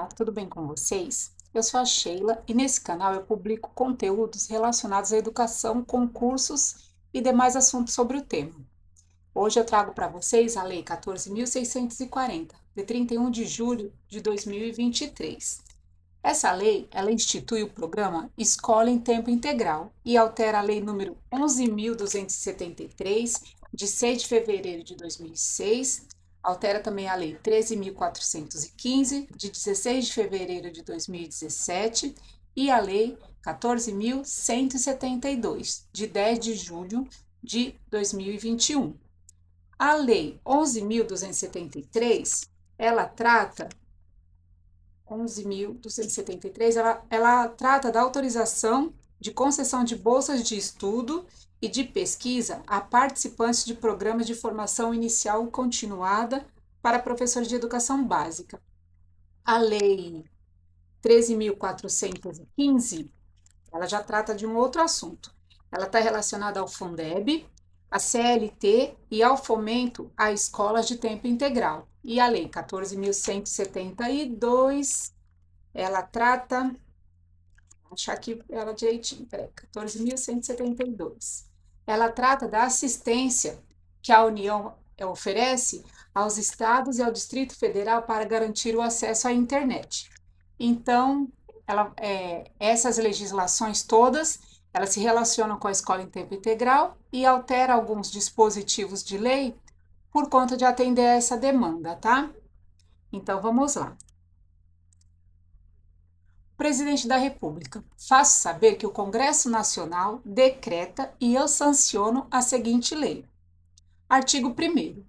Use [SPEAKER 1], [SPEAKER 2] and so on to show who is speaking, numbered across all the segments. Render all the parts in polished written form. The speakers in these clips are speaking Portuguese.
[SPEAKER 1] Tudo bem com vocês? Eu sou a Sheila e nesse canal eu publico conteúdos relacionados à educação, concursos e demais assuntos sobre o tema. Hoje eu trago para vocês a Lei 14.640, de 31 de julho de 2023. Essa lei, ela institui o programa Escola em Tempo Integral e altera a Lei número 11.273, de 6 de fevereiro de 2006, altera também a Lei 13.415, de 16 de fevereiro de 2017, e a Lei 14.172, de 10 de julho de 2021. A Lei 11.273, ela trata 11.273, ela trata da autorização de concessão de bolsas de estudo e de pesquisa a participantes de programas de formação inicial e continuada para professores de educação básica. A Lei 13.415, ela já trata de um outro assunto. Ela está relacionada ao Fundeb, à CLT e ao fomento a escolas de tempo integral. E a Lei 14.172, ela trata, vou achar aqui ela direitinho, peraí, 14.172. Ela trata da assistência que a União oferece aos estados e ao Distrito Federal para garantir o acesso à internet. Então, essas legislações todas, elas se relacionam com a escola em tempo integral e altera alguns dispositivos de lei por conta de atender a essa demanda, tá? Então, vamos lá. Presidente da República, faço saber que o Congresso Nacional decreta e eu sanciono a seguinte lei. Artigo 1º.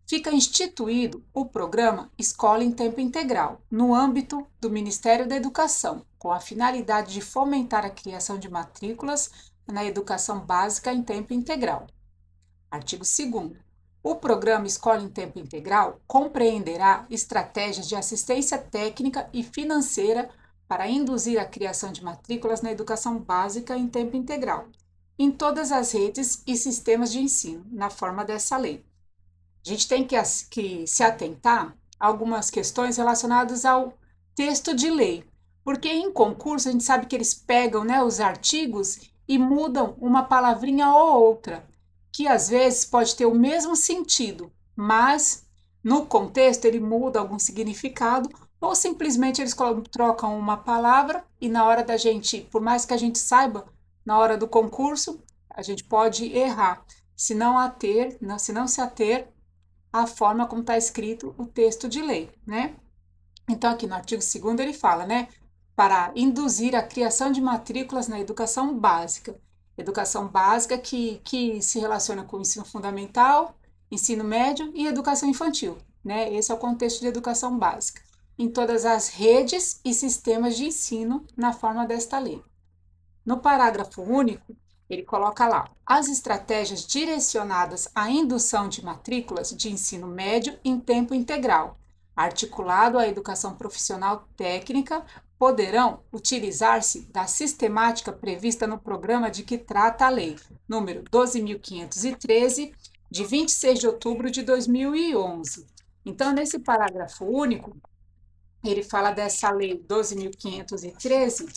[SPEAKER 1] Fica instituído o programa Escola em Tempo Integral, no âmbito do Ministério da Educação, com a finalidade de fomentar a criação de matrículas na educação básica em tempo integral. Artigo 2º. O programa Escola em Tempo Integral compreenderá estratégias de assistência técnica e financeira para induzir a criação de matrículas na educação básica em tempo integral, em todas as redes e sistemas de ensino, na forma dessa lei. A gente tem que se atentar a algumas questões relacionadas ao texto de lei, porque em concurso a gente sabe que eles pegam, né, os artigos e mudam uma palavrinha ou outra, que às vezes pode ter o mesmo sentido, mas no contexto ele muda algum significado, ou simplesmente eles trocam uma palavra e na hora da gente, por mais que a gente saiba, na hora do concurso, a gente pode errar, se não se ater à forma como está escrito o texto de lei, né? Então, aqui no artigo 2º ele fala, né, para induzir a criação de matrículas na educação básica. Educação básica que se relaciona com o ensino fundamental, ensino médio e educação infantil, né? Esse é o contexto de educação básica. Em todas as redes e sistemas de ensino, na forma desta lei. No parágrafo único, ele coloca lá as estratégias direcionadas à indução de matrículas de ensino médio em tempo integral, articulado à educação profissional técnica, poderão utilizar-se da sistemática prevista no programa de que trata a lei, número 12.513, de 26 de outubro de 2011. Então, nesse parágrafo único, ele fala dessa lei 12.513,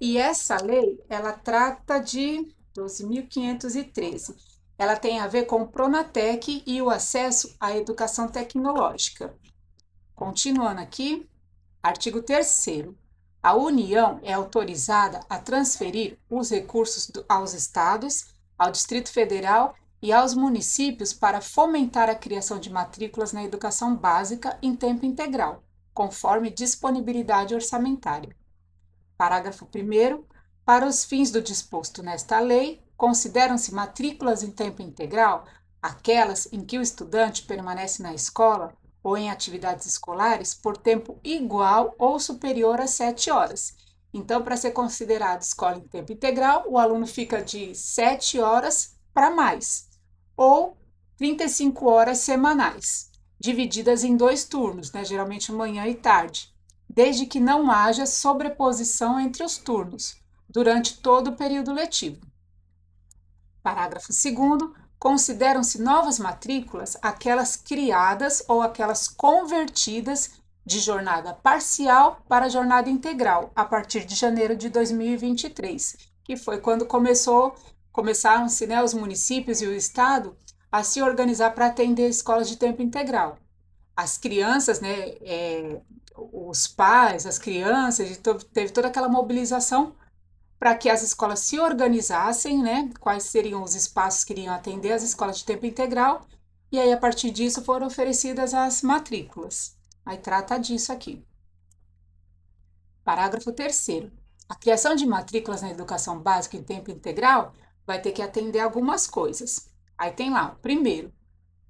[SPEAKER 1] e essa lei, ela trata de 12.513. Ela tem a ver com o Pronatec e o acesso à educação tecnológica. Continuando aqui, artigo 3º. A União é autorizada a transferir os recursos aos estados, ao Distrito Federal e aos municípios para fomentar a criação de matrículas na educação básica em tempo integral, conforme disponibilidade orçamentária. Parágrafo 1º. Para os fins do disposto nesta lei, consideram-se matrículas em tempo integral aquelas em que o estudante permanece na escola ou em atividades escolares por tempo igual ou superior a 7 horas. Então, para ser considerado escola em tempo integral, o aluno fica de 7 horas para mais, ou 35 horas semanais, divididas em 2 turnos, né, geralmente manhã e tarde, desde que não haja sobreposição entre os turnos, durante todo o período letivo. Parágrafo 2º. Consideram-se novas matrículas aquelas criadas ou aquelas convertidas de jornada parcial para jornada integral, a partir de janeiro de 2023, que foi quando começaram-se, né, os municípios e o estado a se organizar para atender escolas de tempo integral. As crianças, né, os pais, as crianças, teve toda aquela mobilização para que as escolas se organizassem, né, quais seriam os espaços que iriam atender as escolas de tempo integral, e aí a partir disso foram oferecidas as matrículas. Aí trata disso aqui. Parágrafo 3º. A criação de matrículas na educação básica em tempo integral vai ter que atender algumas coisas. Aí tem lá, primeiro,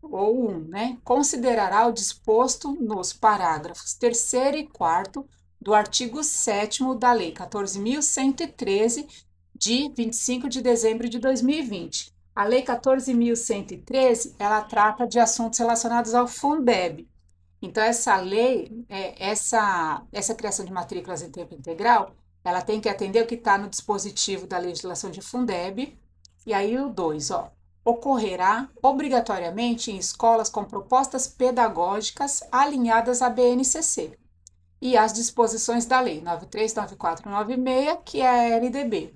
[SPEAKER 1] ou 1, né? Considerará o disposto nos parágrafos 3º e 4º do artigo 7º da Lei 14.113, de 25 de dezembro de 2020. A Lei 14.113, ela trata de assuntos relacionados ao Fundeb. Então, essa lei, essa criação de matrículas em tempo integral, ela tem que atender o que está no dispositivo da legislação de Fundeb. E aí o 2, ó, ocorrerá obrigatoriamente em escolas com propostas pedagógicas alinhadas à BNCC e às disposições da Lei 939496, que é a LDB,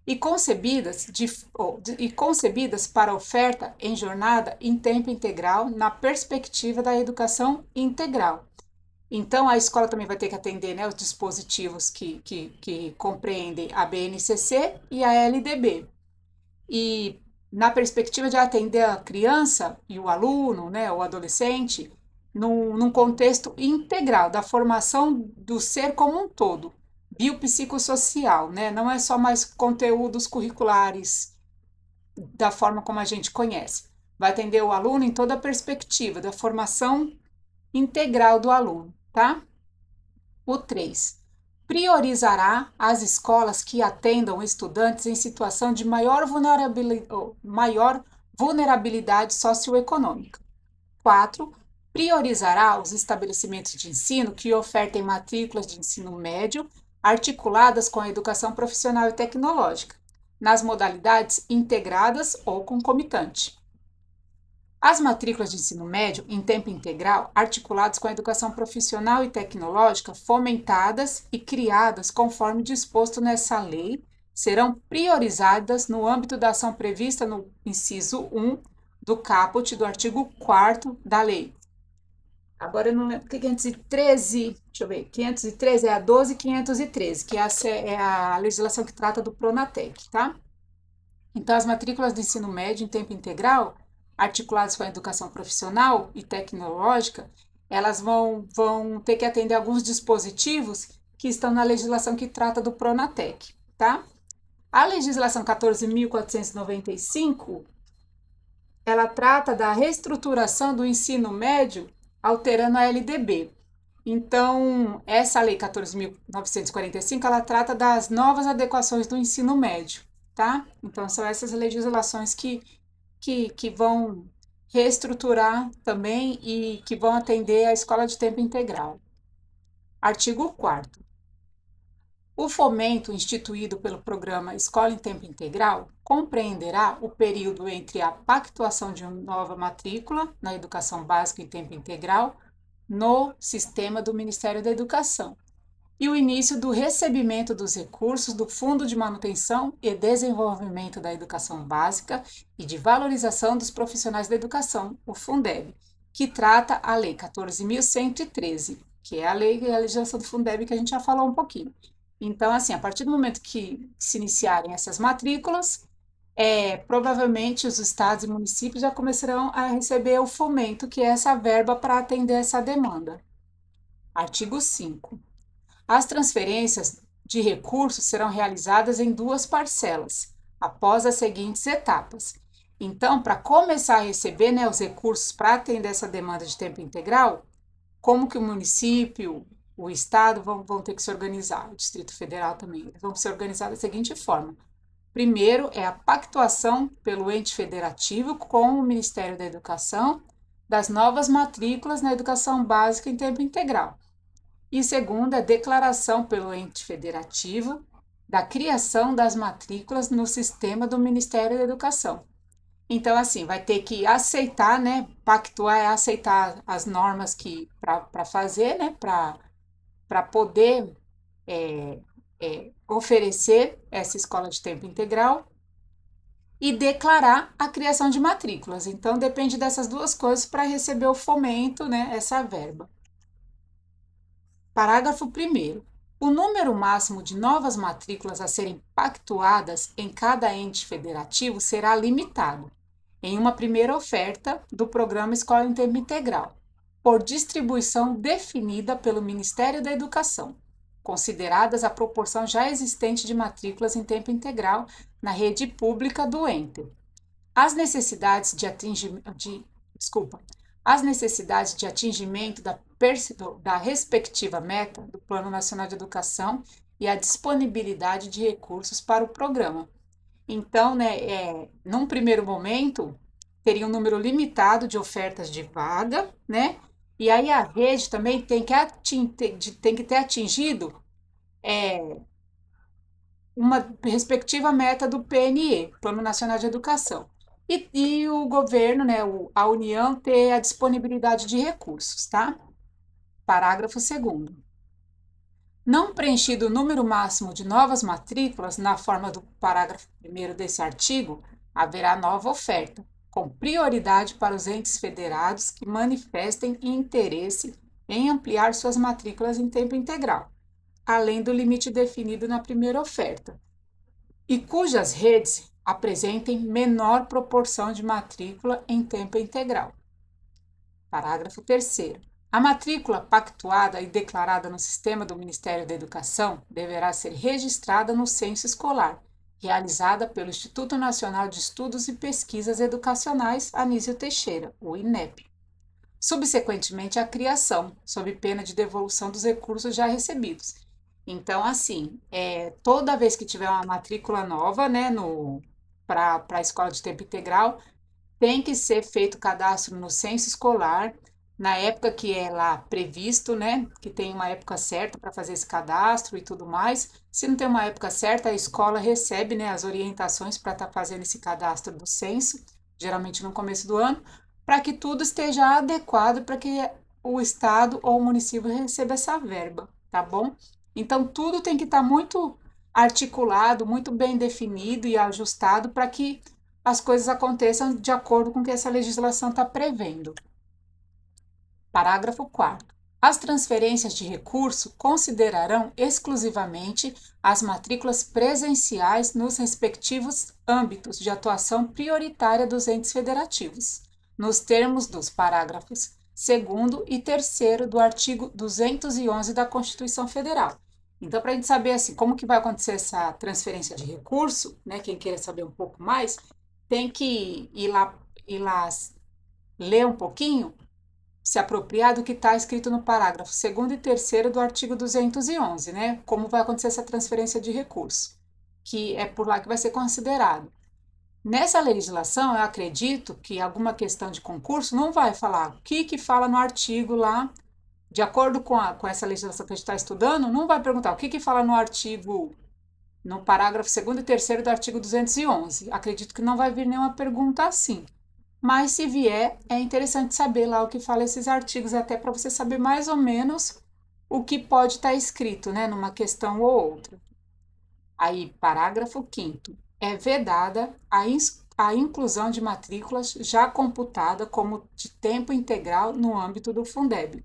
[SPEAKER 1] e concebidas para oferta em jornada em tempo integral na perspectiva da educação integral. Então, a escola também vai ter que atender, né, os dispositivos que compreendem a BNCC e a LDB. E na perspectiva de atender a criança e o aluno, né, o adolescente, num contexto integral da formação do ser como um todo, biopsicossocial, né? Não é só mais conteúdos curriculares da forma como a gente conhece. Vai atender o aluno em toda a perspectiva da formação integral do aluno, tá? O 3. Priorizará as escolas que atendam estudantes em situação de maior vulnerabilidade socioeconômica. 4. Priorizará os estabelecimentos de ensino que ofertem matrículas de ensino médio articuladas com a educação profissional e tecnológica, nas modalidades integradas ou concomitante. As matrículas de ensino médio em tempo integral, articuladas com a educação profissional e tecnológica, fomentadas e criadas conforme disposto nessa lei, serão priorizadas no âmbito da ação prevista no inciso 1 do caput do artigo 4º da lei. Agora eu não lembro, 513, deixa eu ver, 513 é a 12.513, que essa é a legislação que trata do Pronatec, tá? Então, as matrículas do ensino médio em tempo integral, articuladas com a educação profissional e tecnológica, elas vão ter que atender alguns dispositivos que estão na legislação que trata do Pronatec, tá? A legislação 14.495, ela trata da reestruturação do ensino médio alterando a LDB. Então, essa lei 14.945, ela trata das novas adequações do ensino médio, tá? Então, são essas legislações que vão reestruturar também e que vão atender a escola de tempo integral. Artigo 4º. O fomento instituído pelo programa Escola em Tempo Integral compreenderá o período entre a pactuação de uma nova matrícula na educação básica em tempo integral no sistema do Ministério da Educação e o início do recebimento dos recursos do Fundo de Manutenção e Desenvolvimento da Educação Básica e de Valorização dos Profissionais da Educação, o Fundeb, que trata a Lei 14.113, que é a legislação do Fundeb que a gente já falou um pouquinho. Então, assim, a partir do momento que se iniciarem essas matrículas, provavelmente os estados e municípios já começarão a receber o fomento, que é essa verba para atender essa demanda. Artigo 5. As transferências de recursos serão realizadas em 2 parcelas, após as seguintes etapas. Então, para começar a receber, né, os recursos para atender essa demanda de tempo integral, como que o município, o estado vão ter que se organizar, o Distrito Federal também, eles vão se organizar da seguinte forma. Primeiro é a pactuação pelo ente federativo com o Ministério da Educação das novas matrículas na educação básica em tempo integral. E segundo é a declaração pelo ente federativo da criação das matrículas no sistema do Ministério da Educação. Então, assim, vai ter que aceitar, né? Pactuar é aceitar as normas que para fazer, né? Para poder oferecer essa escola de tempo integral e declarar a criação de matrículas. Então, depende dessas duas coisas para receber o fomento, né? Essa verba. Parágrafo 1º. O número máximo de novas matrículas a serem pactuadas em cada ente federativo será limitado, em uma primeira oferta do Programa Escola em Tempo Integral, por distribuição definida pelo Ministério da Educação, consideradas a proporção já existente de matrículas em tempo integral na rede pública do ente. As necessidades de atingimento da respectiva meta do Plano Nacional de Educação e a disponibilidade de recursos para o programa. Então, né, num primeiro momento, teria um número limitado de ofertas de vaga, né? E aí a rede também tem que ter atingido uma respectiva meta do PNE, Plano Nacional de Educação. E o governo, né, a União, ter a disponibilidade de recursos, tá? Parágrafo 2º. Não preenchido o número máximo de novas matrículas na forma do parágrafo 1º desse artigo, haverá nova oferta, com prioridade para os entes federados que manifestem interesse em ampliar suas matrículas em tempo integral, além do limite definido na primeira oferta, e cujas redes apresentem menor proporção de matrícula em tempo integral. Parágrafo 3º. A matrícula pactuada e declarada no sistema do Ministério da Educação deverá ser registrada no censo escolar, realizada pelo Instituto Nacional de Estudos e Pesquisas Educacionais Anísio Teixeira, o INEP. Subsequentemente, a criação, sob pena de devolução dos recursos já recebidos. Então, assim, toda vez que tiver uma matrícula nova, né, para a escola de tempo integral, tem que ser feito cadastro no censo escolar, na época que é lá previsto, né, que tem uma época certa para fazer esse cadastro e tudo mais. Se não tem uma época certa, a escola recebe, né, as orientações para estar fazendo esse cadastro do censo, geralmente no começo do ano, para que tudo esteja adequado para que o estado ou o município receba essa verba, tá bom? Então, tudo tem que estar muito articulado, muito bem definido e ajustado para que as coisas aconteçam de acordo com o que essa legislação está prevendo. Parágrafo 4º. As transferências de recurso considerarão exclusivamente as matrículas presenciais nos respectivos âmbitos de atuação prioritária dos entes federativos, nos termos dos parágrafos 2º e 3º do artigo 211 da Constituição Federal. Então, para a gente saber assim, como que vai acontecer essa transferência de recurso, né, quem queira saber um pouco mais, tem que ir lá ler um pouquinho, se apropriar do que está escrito no parágrafo 2º e 3º do artigo 211, né? Como vai acontecer essa transferência de recurso, que é por lá que vai ser considerado. Nessa legislação, eu acredito que alguma questão de concurso não vai falar o que fala no artigo lá, de acordo com essa legislação que a gente está estudando, não vai perguntar o que fala no artigo, no parágrafo 2º e 3º do artigo 211. Acredito que não vai vir nenhuma pergunta assim. Mas se vier, é interessante saber lá o que fala esses artigos, até para você saber mais ou menos o que pode estar escrito, né, numa questão ou outra. Aí, parágrafo 5º. É vedada a inclusão de matrículas já computada como de tempo integral no âmbito do Fundeb.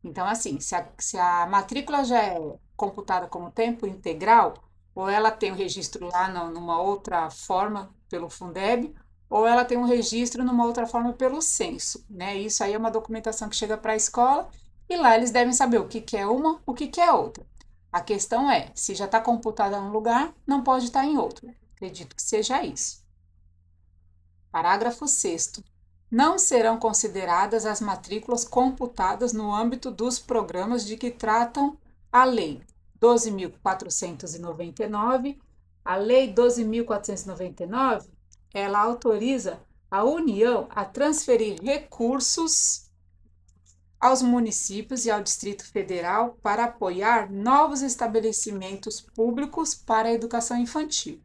[SPEAKER 1] Então, assim, se a matrícula já é computada como tempo integral, ou ela tem o registro lá numa outra forma pelo Fundeb, ou ela tem um registro numa outra forma pelo censo, né? Isso aí é uma documentação que chega para a escola e lá eles devem saber o que é uma, o que é outra. A questão é, se já está computada num lugar, não pode estar em outro. Acredito que seja isso. Parágrafo 6º. Não serão consideradas as matrículas computadas no âmbito dos programas de que tratam a Lei 12.499. A Lei 12.499, ela autoriza a União a transferir recursos aos municípios e ao Distrito Federal para apoiar novos estabelecimentos públicos para a educação infantil.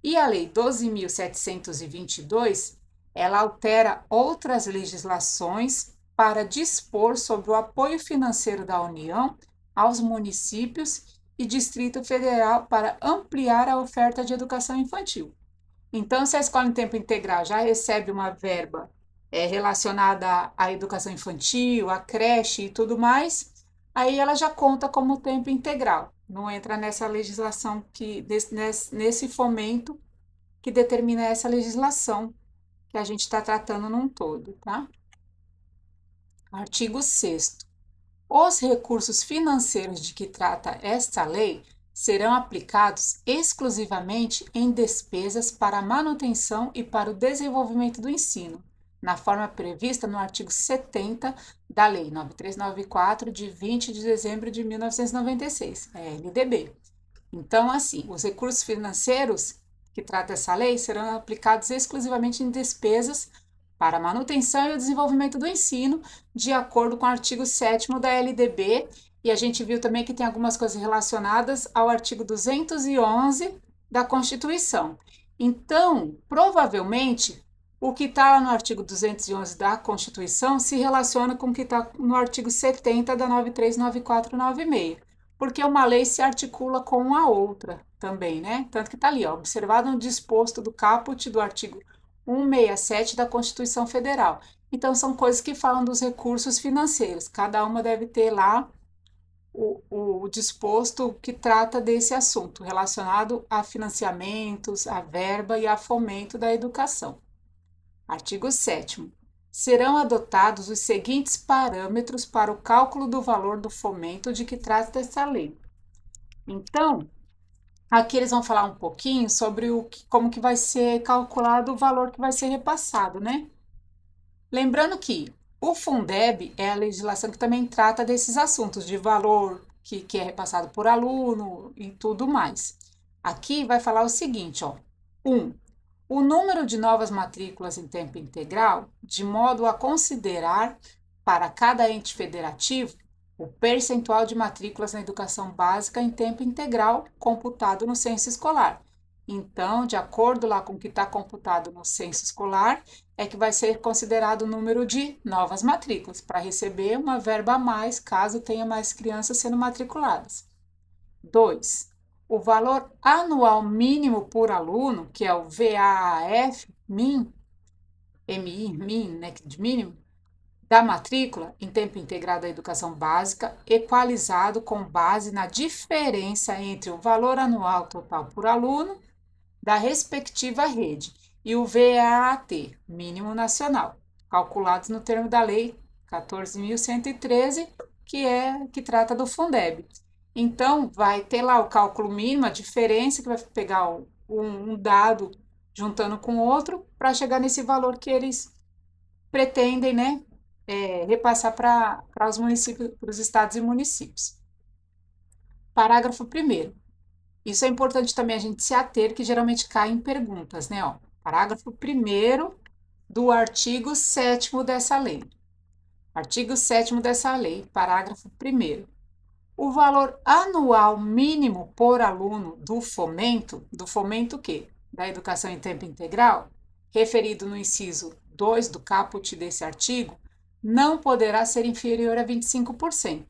[SPEAKER 1] E a Lei 12.722, Ela altera outras legislações para dispor sobre o apoio financeiro da União aos municípios e Distrito Federal para ampliar a oferta de educação infantil. Então, se a escola em tempo integral já recebe uma verba relacionada à educação infantil, à creche e tudo mais, aí ela já conta como tempo integral. Não entra nessa legislação nesse fomento que determina essa legislação que a gente está tratando num todo, tá? Artigo 6º. Os recursos financeiros de que trata esta lei serão aplicados exclusivamente em despesas para a manutenção e para o desenvolvimento do ensino, na forma prevista no artigo 70 da Lei 9394, de 20 de dezembro de 1996, a LDB. Então, assim, os recursos financeiros que trata essa lei serão aplicados exclusivamente em despesas para a manutenção e o desenvolvimento do ensino, de acordo com o artigo 7º da LDB, e a gente viu também que tem algumas coisas relacionadas ao artigo 211 da Constituição. Então, provavelmente, o que está lá no artigo 211 da Constituição se relaciona com o que está no artigo 70 da 939496, porque uma lei se articula com a outra também, né? Tanto que está ali, ó, observado no disposto do caput do artigo 167 da Constituição Federal. Então, são coisas que falam dos recursos financeiros. Cada uma deve ter lá o disposto que trata desse assunto, relacionado a financiamentos, a verba e a fomento da educação. Artigo 7º. Serão adotados os seguintes parâmetros para o cálculo do valor do fomento de que trata essa lei. Então, aqui eles vão falar um pouquinho sobre como que vai ser calculado o valor que vai ser repassado, né? Lembrando que o Fundeb é a legislação que também trata desses assuntos de valor que é repassado por aluno e tudo mais. Aqui vai falar o seguinte, ó. 1. O número de novas matrículas em tempo integral, de modo a considerar para cada ente federativo o percentual de matrículas na educação básica em tempo integral computado no censo escolar. Então, de acordo lá com o que está computado no censo escolar, é que vai ser considerado o número de novas matrículas, para receber uma verba a mais, caso tenha mais crianças sendo matriculadas. 2. O valor anual mínimo por aluno, que é o VAAF, MIN, né, de mínimo, da matrícula em tempo integral da educação básica, equalizado com base na diferença entre o valor anual total por aluno da respectiva rede e o VAAT, mínimo nacional, calculados no termo da Lei 14.113, que trata do Fundeb. Então, vai ter lá o cálculo mínimo, a diferença, que vai pegar um dado juntando com outro, para chegar nesse valor que eles pretendem, né, repassar para os municípios, para os estados e municípios. Parágrafo 1º. Isso é importante também a gente se ater, que geralmente cai em perguntas, né? Ó, parágrafo 1º do artigo 7º dessa lei. Artigo 7º dessa lei, parágrafo 1º. O valor anual mínimo por aluno do fomento o quê? Da educação em tempo integral, referido no inciso 2 do caput desse artigo, não poderá ser inferior a 25%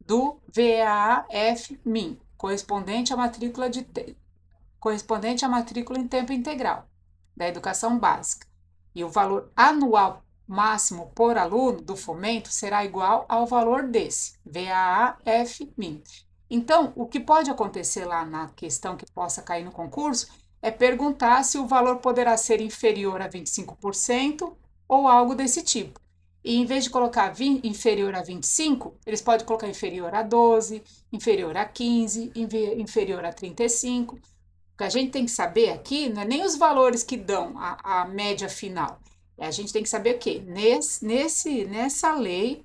[SPEAKER 1] do VAF-MIN, correspondente à matrícula em tempo integral da educação básica. E o valor anual máximo por aluno do fomento será igual ao valor desse, VAF-MIN. Então, o que pode acontecer lá na questão que possa cair no concurso é perguntar se o valor poderá ser inferior a 25% ou algo desse tipo. E em vez de colocar inferior a 25, eles podem colocar inferior a 12, inferior a 15, inferior a 35. O que a gente tem que saber aqui não é nem os valores que dão a média final. A gente tem que saber o quê? Nessa lei,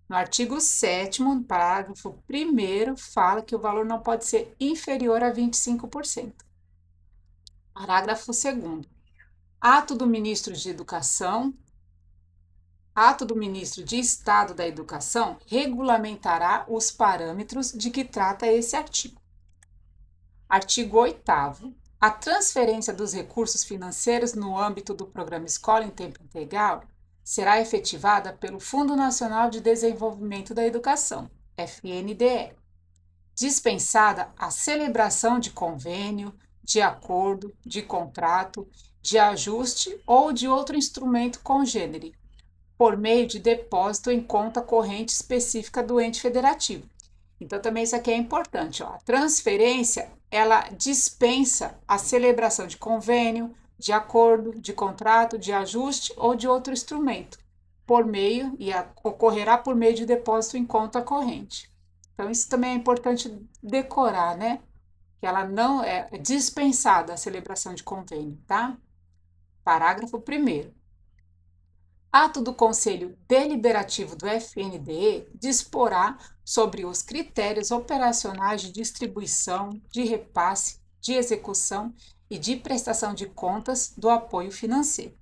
[SPEAKER 1] no artigo 7º, parágrafo 1º, fala que o valor não pode ser inferior a 25%. Parágrafo 2º. Ato do ministro de Estado da Educação regulamentará os parâmetros de que trata esse artigo. Artigo 8º. A transferência dos recursos financeiros no âmbito do Programa Escola em Tempo Integral será efetivada pelo Fundo Nacional de Desenvolvimento da Educação, FNDE, dispensada a celebração de convênio, de acordo, de contrato, de ajuste ou de outro instrumento congênere, por meio de depósito em conta corrente específica do ente federativo. Então, também isso aqui é importante, ó. A transferência, ela dispensa a celebração de convênio, de acordo, de contrato, de ajuste ou de outro instrumento, por meio, ocorrerá por meio de depósito em conta corrente. Então, isso também é importante decorar, né? Que ela não é dispensada a celebração de convênio, tá? Parágrafo 1º. Ato do Conselho Deliberativo do FNDE disporá sobre os critérios operacionais de distribuição, de repasse, de execução e de prestação de contas do apoio financeiro.